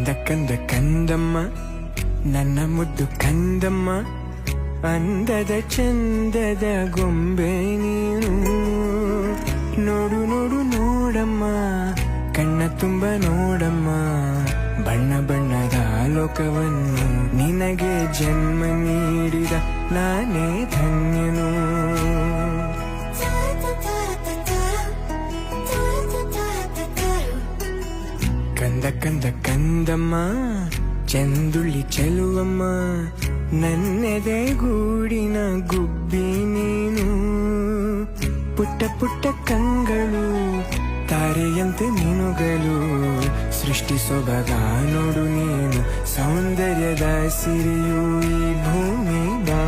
ಕಂದ ಕಂದ ಕಂದಮ್ಮ ನನ್ನ ಮುದ್ದು ಕಂದಮ್ಮ, ಅಂದದ ಚಂದದ ಗೊಂಬೆ ನೀನು. ನೋಡು ನೋಡು ನೋಡಮ್ಮ, ಕಣ್ಣ ತುಂಬ ನೋಡಮ್ಮ, ಬಣ್ಣ ಬಣ್ಣದ ಲೋಕವನ್ನು ನಿನಗೆ ಜನ್ಮ ನೀಡಿದ ನಾನೇ ಧನ್ಯನು. ಕಂದ ಕಂದ ಕಂದಮ್ಮ ಚಂದುಳ್ಳಿ ಚೆಲುವಮ್ಮ, ನನ್ನೆದೆ ಗೂಡಿನ ಗುಬ್ಬಿ ನೀನು. ಪುಟ್ಟ ಪುಟ್ಟ ಕಂಗಳು ತಾರೆಯಂತೆ ಮೀನುಗಳು, ಸೃಷ್ಟಿ ಸೊಬಗ ನೋಡು ನೀನು, ಸೌಂದರ್ಯದ ಸಿರಿಯು ಈ ಭೂಮಿ ಬಾ.